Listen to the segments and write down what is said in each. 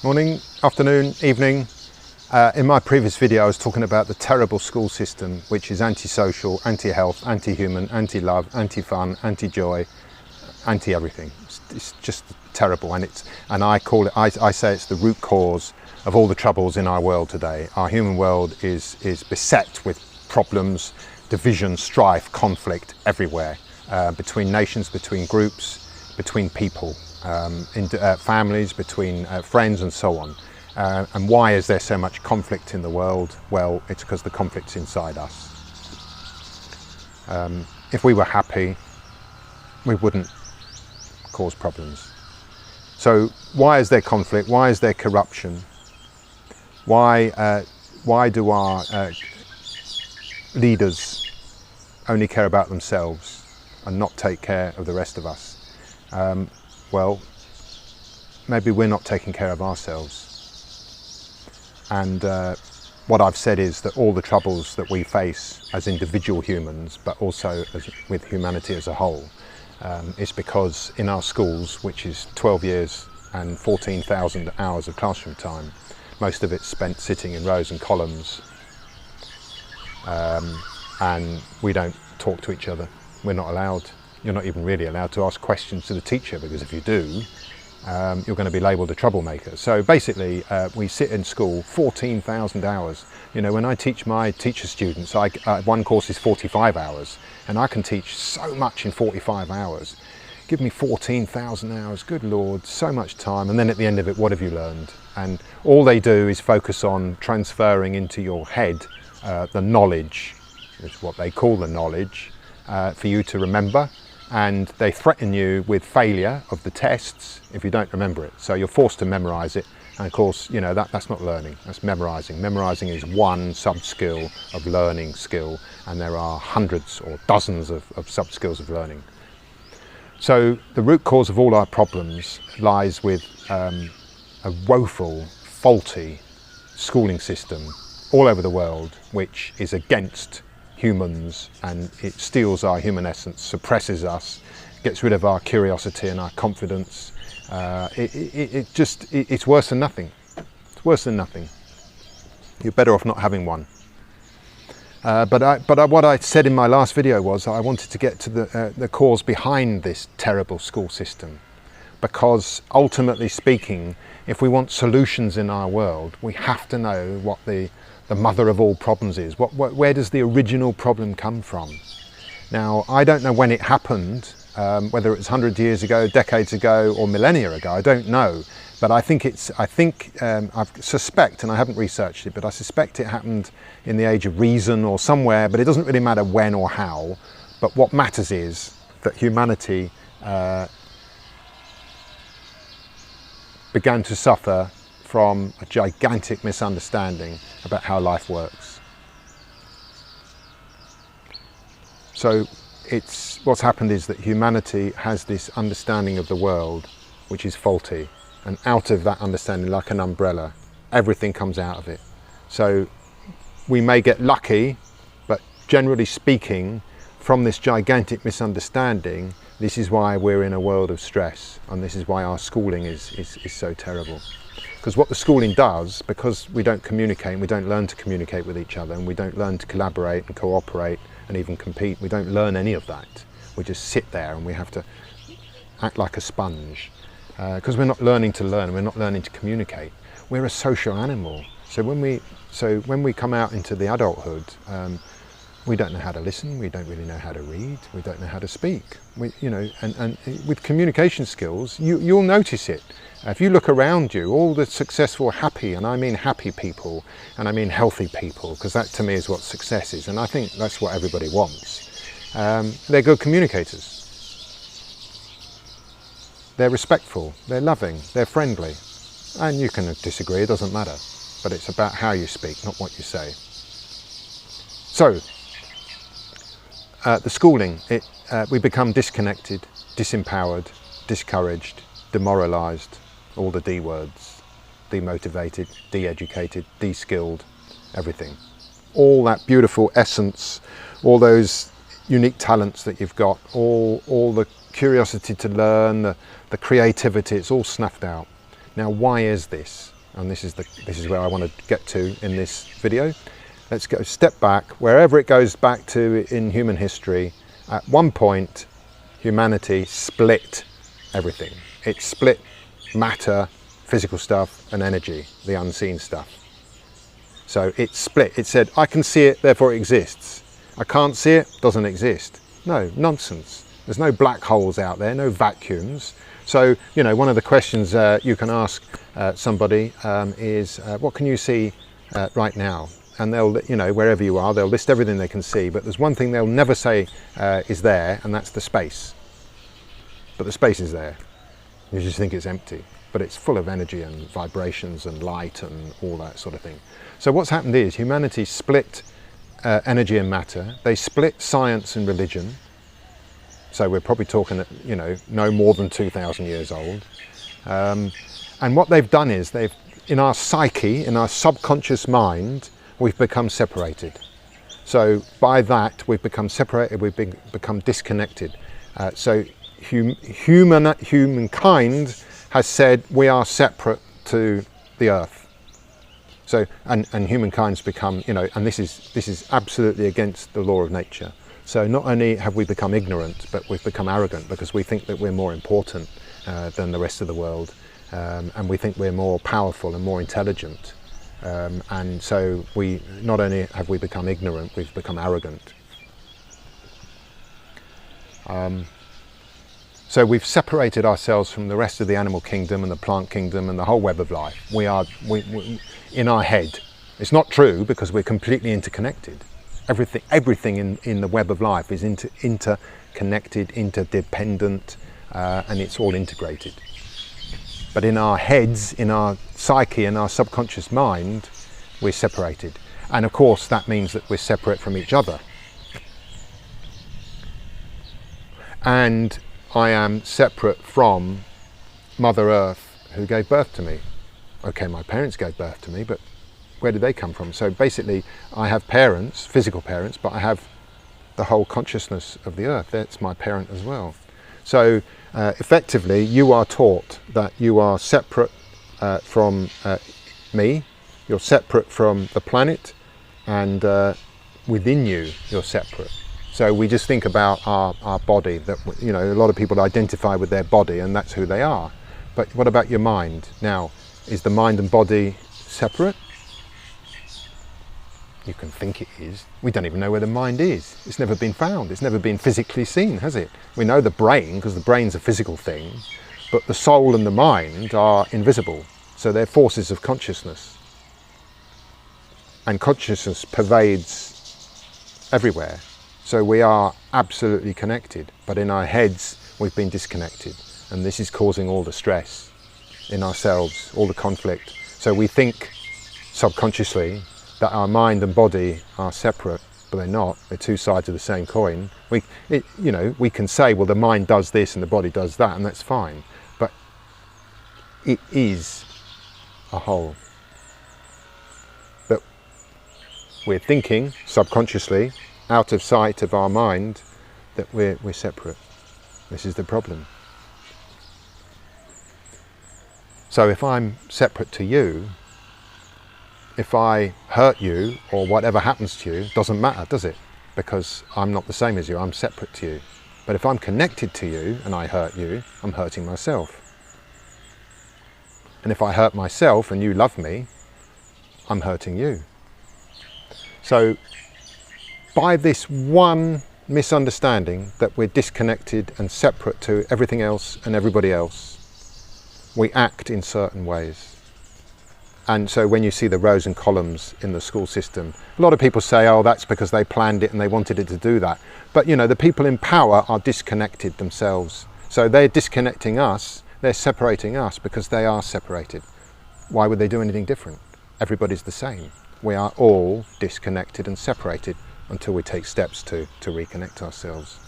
Morning, afternoon, evening. In my previous video I was talking about the terrible school system, which is anti-social, anti-health, anti-human, anti-love, anti-fun, anti-joy, anti-everything. It's just terrible, and I say it's the root cause of all the troubles in our world today. Our human world is beset with problems, division, strife, conflict everywhere, between nations, between groups, between people. In families, between friends and so on. And why is there so much conflict in the world? Well, it's because the conflict's inside us. If we were happy, we wouldn't cause problems. So why is there conflict? Why is there corruption? Why do our leaders only care about themselves and not take care of the rest of us? Well, maybe we're not taking care of ourselves. And what I've said is that all the troubles that we face as individual humans, but also with humanity as a whole, is because in our schools, which is 12 years and 14,000 hours of classroom time, most of it's spent sitting in rows and columns, and we don't talk to each other. We're not allowed. You're not even really allowed to ask questions to the teacher, because if you do, you're going to be labelled a troublemaker. So basically, we sit in school 14,000 hours. You know, when I teach my teacher students, one course is 45 hours, and I can teach so much in 45 hours. Give me 14,000 hours, good Lord, so much time. And then at the end of it, what have you learned? And all they do is focus on transferring into your head the knowledge, which is what they call the knowledge, for you to remember. And they threaten you with failure of the tests if you don't remember it. So you're forced to memorize it. And of course, you know, that's not learning, that's memorizing. Memorizing is one sub-skill of learning skill, and there are hundreds or dozens of sub-skills of learning. So the root cause of all our problems lies with a woeful, faulty schooling system all over the world, which is against humans, and it steals our human essence, suppresses us, gets rid of our curiosity and our confidence. It's worse than nothing. It's worse than nothing. You're better off not having one. But what I said in my last video was I wanted to get to the cause behind this terrible school system, because ultimately speaking, if we want solutions in our world, we have to know what the mother of all problems is. Where does the original problem come from? Now, I don't know when it happened, whether it was 100 years ago, decades ago, or millennia ago. I don't know, but I suspect, and I haven't researched it, but I suspect it happened in the age of reason or somewhere. But it doesn't really matter when or how. But what matters is that humanity began to suffer from a gigantic misunderstanding about how life works. So what's happened is that humanity has this understanding of the world which is faulty, and out of that understanding, like an umbrella, everything comes out of it. So we may get lucky, but generally speaking, from this gigantic misunderstanding, this is why we're in a world of stress, and this is why our schooling is so terrible. Because what the schooling does, because we don't communicate, and we don't learn to communicate with each other, and we don't learn to collaborate and cooperate and even compete, we don't learn any of that. We just sit there and we have to act like a sponge. Because we're not learning to learn, we're not learning to communicate. We're a social animal. So when we come out into the adulthood, we don't know how to listen, we don't really know how to read, we don't know how to speak. And with communication skills, you'll notice it. If you look around you, all the successful, happy, and I mean happy people, and I mean healthy people, because that to me is what success is, and I think that's what everybody wants. They're good communicators. They're respectful, they're loving, they're friendly. And you can disagree, it doesn't matter. But it's about how you speak, not what you say. So, the schooling, we become disconnected, disempowered, discouraged, demoralised, all the D words, demotivated, de-educated, de-skilled, everything. All that beautiful essence, all those unique talents that you've got, all the curiosity to learn, the creativity, it's all snuffed out. Now, why is this? And this is where I want to get to in this video. Let's go step back, wherever it goes back to in human history. At one point, humanity split everything. It split matter, physical stuff, and energy, the unseen stuff. So it split. It said, I can see it, therefore it exists. I can't see it, doesn't exist. No, nonsense. There's no black holes out there, no vacuums. So, you know, one of the questions you can ask somebody is, what can you see right now? And they'll, you know, wherever you are, they'll list everything they can see, but there's one thing they'll never say is there, and that's the space. But the space is there. You just think it's empty, but it's full of energy and vibrations and light and all that sort of thing. So what's happened is humanity split energy and matter. They split science and religion. So we're probably talking, you know, no more than 2,000 years old. And what they've done is they've, in our psyche, in our subconscious mind, we've become separated. So by that, we've become separated, we've become disconnected. So humankind has said we are separate to the earth. So, and humankind's become, you know, and this is absolutely against the law of nature. So not only have we become ignorant, but we've become arrogant because we think that we're more important than the rest of the world. And we think we're more powerful and more intelligent. And so we, not only have we become ignorant, we've become arrogant. So we've separated ourselves from the rest of the animal kingdom and the plant kingdom and the whole web of life. We are in our head. It's not true because we're completely interconnected. Everything in the web of life is interconnected, interdependent, and it's all integrated. But in our heads, in our psyche, in our subconscious mind, we're separated. And of course, that means that we're separate from each other. And I am separate from Mother Earth, who gave birth to me. Okay, my parents gave birth to me, but where did they come from? So basically, I have parents, physical parents, but I have the whole consciousness of the earth. That's my parent as well. So effectively, you are taught that you are separate from me, you're separate from the planet, and within you, you're separate. So we just think about our body, that, you know, a lot of people identify with their body and that's who they are. But what about your mind? Now, is the mind and body separate? You can think it is. We don't even know where the mind is. It's never been found. It's never been physically seen, has it? We know the brain, because the brain's a physical thing, but the soul and the mind are invisible. So they're forces of consciousness. And consciousness pervades everywhere. So we are absolutely connected, but in our heads, we've been disconnected. And this is causing all the stress in ourselves, all the conflict. So we think subconsciously that our mind and body are separate, but they're not. They're two sides of the same coin. You know, we can say, well, the mind does this and the body does that, and that's fine. But it is a whole. But we're thinking subconsciously, out of sight of our mind, that we're separate. This is the problem. So if I'm separate to you, if I hurt you or whatever happens to you, doesn't matter, does it? Because I'm not the same as you, I'm separate to you. But if I'm connected to you and I hurt you, I'm hurting myself. And if I hurt myself and you love me, I'm hurting you. So by this one misunderstanding that we're disconnected and separate to everything else and everybody else, we act in certain ways. And so when you see the rows and columns in the school system, a lot of people say, oh, that's because they planned it and they wanted it to do that. But you know, the people in power are disconnected themselves. So they're disconnecting us, they're separating us because they are separated. Why would they do anything different? Everybody's the same. We are all disconnected and separated until we take steps to reconnect ourselves.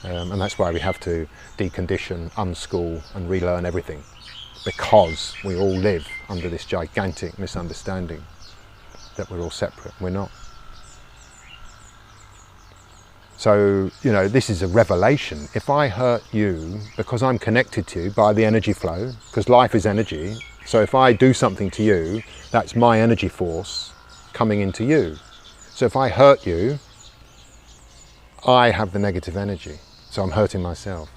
And that's why we have to decondition, unschool and relearn everything. Because we all live under this gigantic misunderstanding that we're all separate. We're not. So, you know, this is a revelation. If I hurt you because I'm connected to you by the energy flow, because life is energy, So if I do something to you, that's my energy force coming into you. So if I hurt you, I have the negative energy, so I'm hurting myself.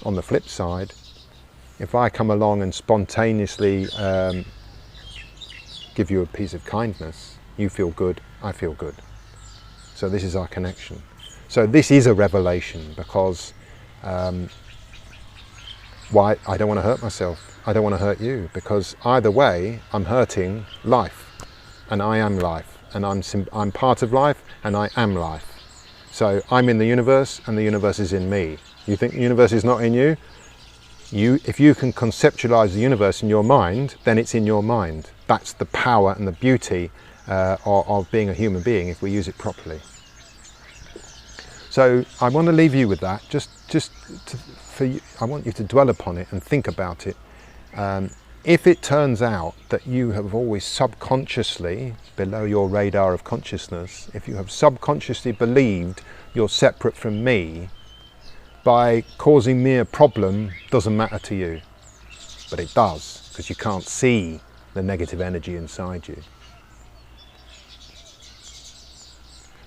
On the flip side, if I come along and spontaneously give you a piece of kindness, you feel good, I feel good. So this is our connection. So this is a revelation, because why? I don't want to hurt myself. I don't want to hurt you, because either way I'm hurting life, and I am life, and I'm part of life, and I am life. So I'm in the universe, and the universe is in me. You think the universe is not in you? If you can conceptualize the universe in your mind, then it's in your mind. That's the power and the beauty of being a human being, if we use it properly. So I want to leave you with that. I want you to dwell upon it and think about it. If it turns out that you have always subconsciously, below your radar of consciousness, if you have subconsciously believed you're separate from me, by causing me a problem doesn't matter to you. But it does, because you can't see the negative energy inside you.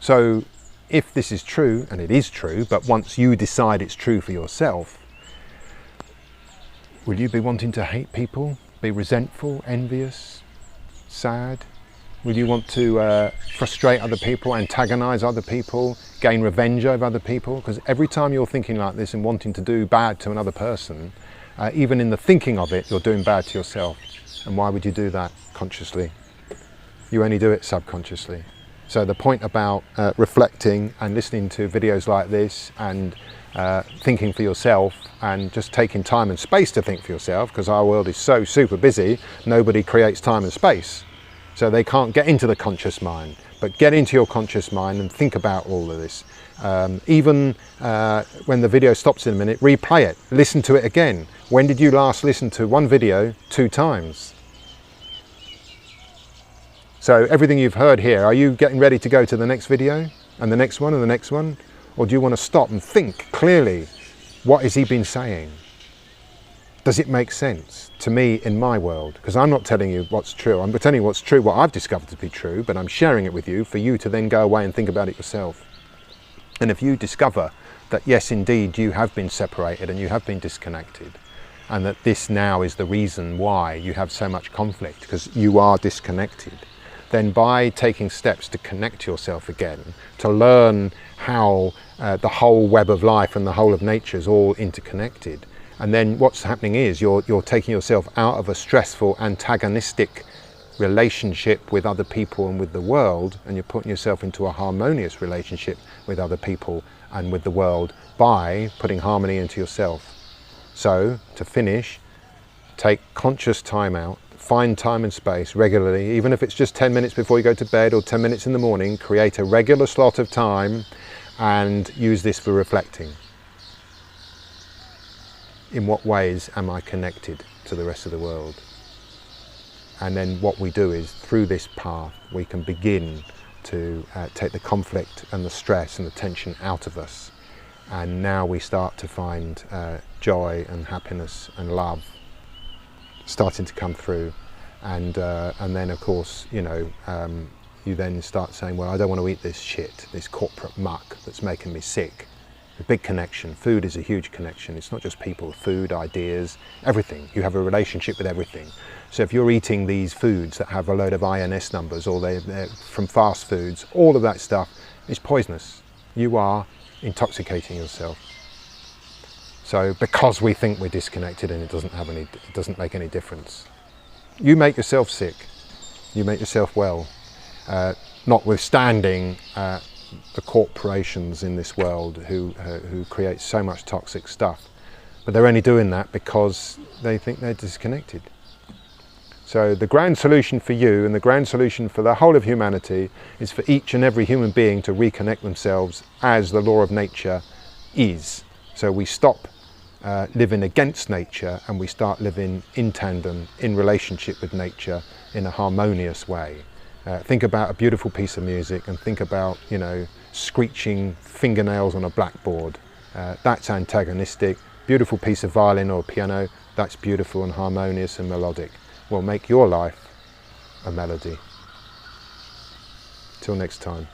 So if this is true, and it is true, but once you decide it's true for yourself, will you be wanting to hate people, be resentful, envious, sad? Will you want to frustrate other people, antagonize other people, gain revenge over other people? Because every time you're thinking like this and wanting to do bad to another person, even in the thinking of it, you're doing bad to yourself. And why would you do that consciously? You only do it subconsciously. So the point about reflecting and listening to videos like this and thinking for yourself, and just taking time and space to think for yourself, because our world is so super busy, nobody creates time and space. So they can't get into the conscious mind, but get into your conscious mind and think about all of this. Even when the video stops in a minute, replay it, listen to it again. When did you last listen to one video 2 times? So everything you've heard here, are you getting ready to go to the next video and the next one and the next one? Or do you want to stop and think clearly, what has he been saying? Does it make sense to me in my world? Because I'm not telling you what's true. I'm telling you what's true, what I've discovered to be true, but I'm sharing it with you for you to then go away and think about it yourself. And if you discover that yes, indeed, you have been separated and you have been disconnected, and that this now is the reason why you have so much conflict, because you are disconnected, then by taking steps to connect yourself again, to learn how the whole web of life and the whole of nature is all interconnected, and then what's happening is you're taking yourself out of a stressful, antagonistic relationship with other people and with the world, and you're putting yourself into a harmonious relationship with other people and with the world by putting harmony into yourself. So, to finish, take conscious time out, find time and space regularly, even if it's just 10 minutes before you go to bed or 10 minutes in the morning, create a regular slot of time and use this for reflecting. In what ways am I connected to the rest of the world? And then what we do is, through this path, we can begin to take the conflict and the stress and the tension out of us. And now we start to find joy and happiness and love starting to come through. And then, of course, you then start saying, well, I don't want to eat this shit, this corporate muck that's making me sick. A big connection. Food is a huge connection. It's not just people, food, ideas, everything. You have a relationship with everything. So if you're eating these foods that have a load of INS numbers, or they're from fast foods, all of that stuff is poisonous. You are intoxicating yourself. So because we think we're disconnected and it doesn't make any difference. You make yourself sick. You make yourself well. Notwithstanding the corporations in this world who create so much toxic stuff, but they're only doing that because they think they're disconnected. So the grand solution for you and the grand solution for the whole of humanity is for each and every human being to reconnect themselves as the law of nature is. So we stop living against nature and we start living in tandem, in relationship with nature, in a harmonious way. Think about a beautiful piece of music and think about, screeching fingernails on a blackboard. That's antagonistic. Beautiful piece of violin or piano, that's beautiful and harmonious and melodic. will make your life a melody. Till next time.